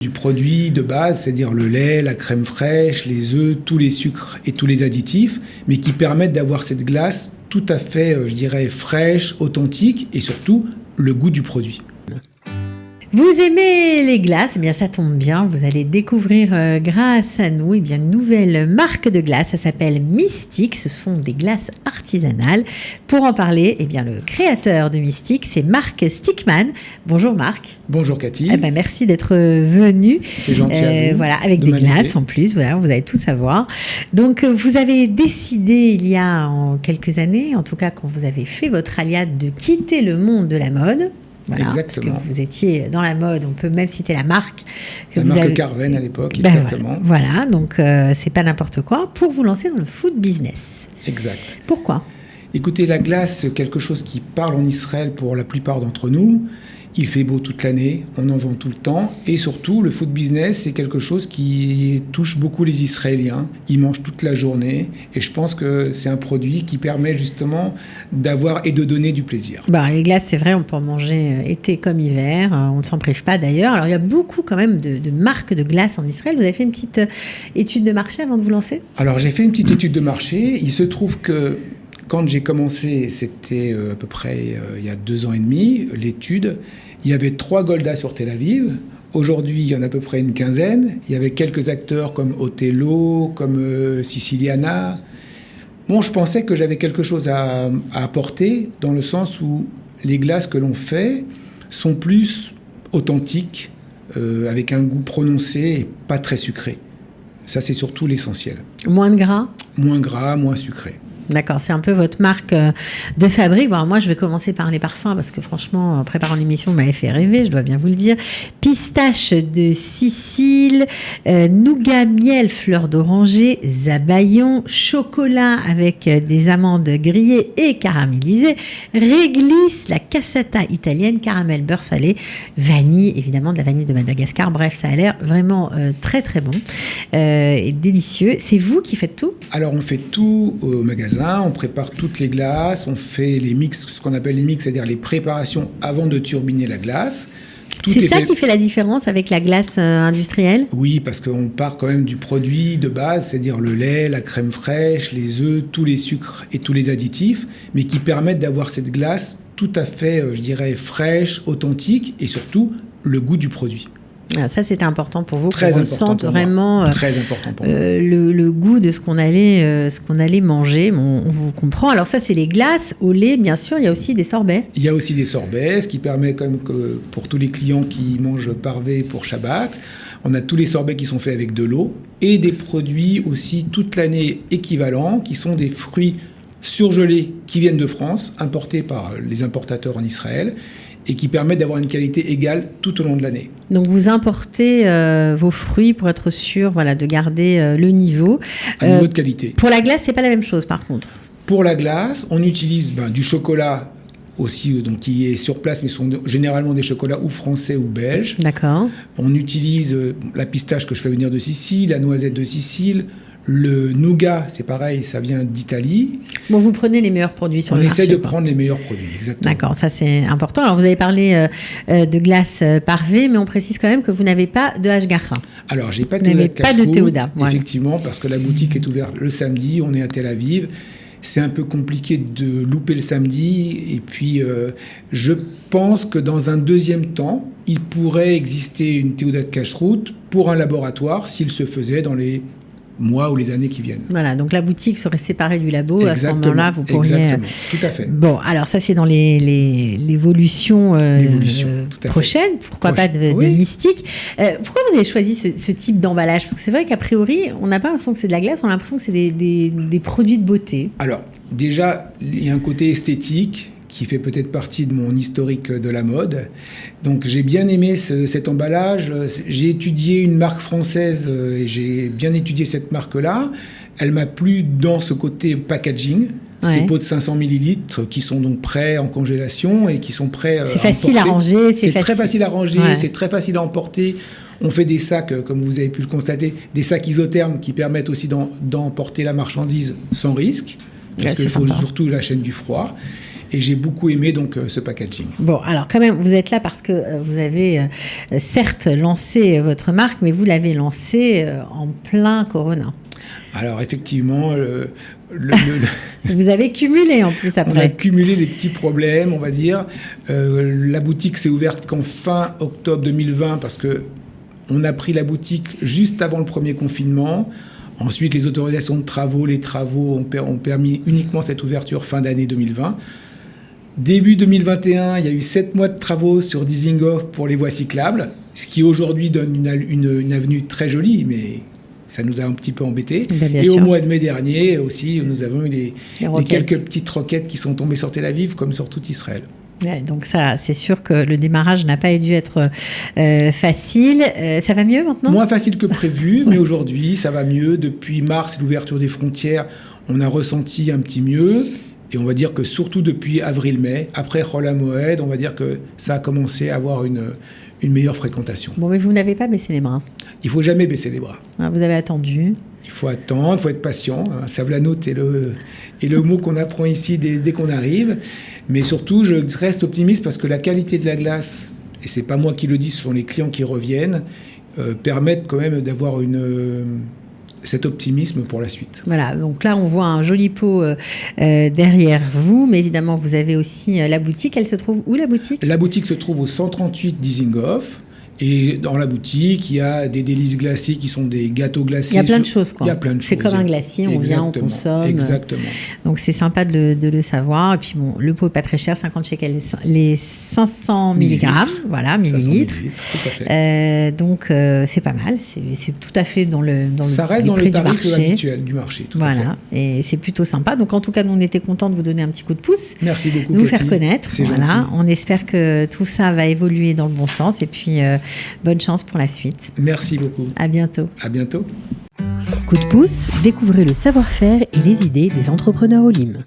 Du produit de base, c'est-à-dire le lait, la crème fraîche, les œufs, tous les sucres et tous les additifs, mais qui permettent d'avoir cette glace tout à fait, je dirais, fraîche, authentique et surtout le goût du produit. Vous aimez les glaces? Eh bien, ça tombe bien. Vous allez découvrir grâce à nous une nouvelle marque de glace. Ça s'appelle Mystique. Ce sont des glaces artisanales. Pour en parler, le créateur de Mystique, c'est Marc Stickman. Bonjour Marc. Bonjour Cathy. Merci d'être venu. C'est gentil à vous. Voilà, avec des glaces en plus. Voilà, vous allez tout savoir. Donc, vous avez décidé il y a quelques années, en tout cas quand vous avez fait votre aliade, de quitter le monde de la mode. Voilà, exactement. Parce que vous étiez dans la mode, on peut même citer la marque. La marque Carven à l'époque, exactement. Voilà, donc c'est pas n'importe quoi, pour vous lancer dans le food business. Exact. Pourquoi ? Écoutez, la glace, c'est quelque chose qui parle en Israël pour la plupart d'entre nous. Il fait beau toute l'année, on en vend tout le temps. Et surtout, le food business, c'est quelque chose qui touche beaucoup les Israéliens. Ils mangent toute la journée. Et je pense que c'est un produit qui permet justement d'avoir et de donner du plaisir. Les glaces, c'est vrai, on peut en manger été comme hiver. On ne s'en prive pas d'ailleurs. Alors, il y a beaucoup quand même de marques de glace en Israël. Vous avez fait une petite étude de marché avant de vous lancer ? Alors, j'ai fait une petite étude de marché. Il se trouve que quand j'ai commencé, c'était à peu près il y a 2 ans et demi, l'étude. Il y avait 3 Golda sur Tel Aviv. Aujourd'hui, il y en a à peu près une quinzaine. Il y avait quelques acteurs comme Othello, comme Siciliana. Bon, je pensais que j'avais quelque chose à apporter, dans le sens où les glaces que l'on fait sont plus authentiques, avec un goût prononcé et pas très sucré. Ça, c'est surtout l'essentiel. Moins de gras ? Moins gras, moins sucré. D'accord, c'est un peu votre marque de fabrique. Bon, moi, je vais commencer par les parfums parce que franchement, en préparant l'émission, vous m'avez fait rêver, je dois bien vous le dire. Pistache de Sicile, nougat, miel, fleur d'oranger, zabaillon, chocolat avec des amandes grillées et caramélisées, réglisse, la cassata italienne, caramel, beurre salé, vanille, évidemment de la vanille de Madagascar. Bref, ça a l'air vraiment très très bon et délicieux. C'est vous qui faites tout ? Alors, on fait tout au magasin. On prépare toutes les glaces, on fait les mix, ce qu'on appelle les mix, c'est-à-dire les préparations avant de turbiner la glace. C'est ça qui fait la différence avec la glace industrielle ? Oui, parce qu'on part quand même du produit de base, c'est-à-dire le lait, la crème fraîche, les œufs, tous les sucres et tous les additifs, mais qui permettent d'avoir cette glace tout à fait, je dirais, fraîche, authentique et surtout le goût du produit. Ça, c'était important pour vous, très qu'on ressente vraiment très important pour moi. Le goût de ce qu'on allait manger. On vous comprend. Alors ça, c'est les glaces au lait, bien sûr. Il y a aussi des sorbets. Il y a aussi des sorbets, ce qui permet quand même que pour tous les clients qui mangent parvé pour Shabbat, on a tous les sorbets qui sont faits avec de l'eau et des produits aussi toute l'année équivalents, qui sont des fruits surgelés qui viennent de France, importés par les importateurs en Israël, et qui permettent d'avoir une qualité égale tout au long de l'année. Donc vous importez vos fruits pour être sûr de garder le niveau. Un niveau de qualité. Pour la glace, c'est pas la même chose par contre. Pour la glace, on utilise du chocolat aussi, donc qui est sur place, mais ce sont généralement des chocolats ou français ou belges. D'accord. On utilise la pistache que je fais venir de Sicile, la noisette de Sicile. Le nougat, c'est pareil, ça vient d'Italie. Bon, vous prenez les meilleurs produits sur le marché. On essaie de prendre les meilleurs produits, exactement. D'accord, ça c'est important. Alors vous avez parlé de glace parvé, mais on précise quand même que vous n'avez pas de hashgacha. Alors, j'ai pas de Théouda. Effectivement, parce que la boutique est ouverte le samedi, on est à Tel Aviv. C'est un peu compliqué de louper le samedi. Et puis, je pense que dans un deuxième temps, il pourrait exister une Théouda de cacheroute pour un laboratoire s'il se faisait dans les mois ou les années qui viennent. Voilà, donc la boutique serait séparée du labo. Exactement, à ce moment-là, vous pourriez... Exactement, tout à fait. Bon, alors ça, c'est dans l'évolution prochaine. Pourquoi pas de Mystique. Pourquoi vous avez choisi ce type d'emballage ? Parce que c'est vrai qu'a priori, on n'a pas l'impression que c'est de la glace, on a l'impression que c'est des produits de beauté. Alors, déjà, il y a un côté esthétique qui fait peut-être partie de mon historique de la mode. Donc j'ai bien aimé cet emballage. J'ai étudié une marque française et j'ai bien étudié cette marque-là. Elle m'a plu dans ce côté packaging. Ouais. Ces pots de 500 millilitres qui sont donc prêts en congélation et qui sont prêts c'est facile à ranger. C'est très facile à ranger, c'est très facile à emporter. On fait des sacs, comme vous avez pu le constater, des sacs isothermes qui permettent aussi d'emporter la marchandise sans risque. Parce qu'il faut surtout la chaîne du froid. Et j'ai beaucoup aimé donc ce packaging. Bon, alors quand même, vous êtes là parce que vous avez certes lancé votre marque, mais vous l'avez lancée en plein Corona. Alors effectivement, vous avez cumulé en plus après. On a cumulé les petits problèmes, on va dire. La boutique s'est ouverte qu'en fin octobre 2020 parce que on a pris la boutique juste avant le premier confinement. Ensuite, les autorisations de travaux, les travaux ont permis uniquement cette ouverture fin d'année 2020. Début 2021, il y a eu 7 mois de travaux sur Dizengoff pour les voies cyclables, ce qui aujourd'hui donne une avenue très jolie, mais ça nous a un petit peu embêtés. Et sûr. Au mois de mai dernier aussi, nous avons eu les quelques petites roquettes qui sont tombées sur Tel Aviv, comme sur tout Israël. Ouais, donc ça, c'est sûr que le démarrage n'a pas dû être facile. Ça va mieux maintenant ? Moins facile que prévu, mais aujourd'hui, ça va mieux. Depuis mars, l'ouverture des frontières, on a ressenti un petit mieux. Et on va dire que surtout depuis avril-mai, après Chol HaMoed, on va dire que ça a commencé à avoir une meilleure fréquentation. Bon, mais vous n'avez pas baissé les bras. Il ne faut jamais baisser les bras. Ah, vous avez attendu. Il faut attendre, il faut être patient. Savlanout est le mot qu'on apprend ici dès qu'on arrive. Mais surtout, je reste optimiste parce que la qualité de la glace, et ce n'est pas moi qui le dis, ce sont les clients qui reviennent, permettent quand même d'avoir cet optimisme pour la suite. Voilà, donc là on voit un joli pot derrière vous, mais évidemment vous avez aussi la boutique. Elle se trouve où, la boutique ? La boutique se trouve au 138 Dizengoff. Et dans la boutique, il y a des délices glacées qui sont des gâteaux glacés. Il y a plein de choses, quoi. Il y a plein de choses. C'est comme un glacier, on vient, on consomme. Exactement. Donc c'est sympa de le savoir. Et puis bon, le pot n'est pas très cher, 50 shekels les 500 mg. Voilà, millilitres. Tout à fait. Donc c'est pas mal. C'est tout à fait dans le ça reste dans le tarif habituel du marché. Tout à fait. Et c'est plutôt sympa. Donc en tout cas, nous on était contents de vous donner un petit coup de pouce. Merci beaucoup, de vous Cathy. faire connaître. C'est voilà. gentil. On espère que tout ça va évoluer dans le bon sens. Et puis bonne chance pour la suite. Merci beaucoup. À bientôt. À bientôt. Coup de pouce, découvrez le savoir-faire et les idées des entrepreneurs Olim.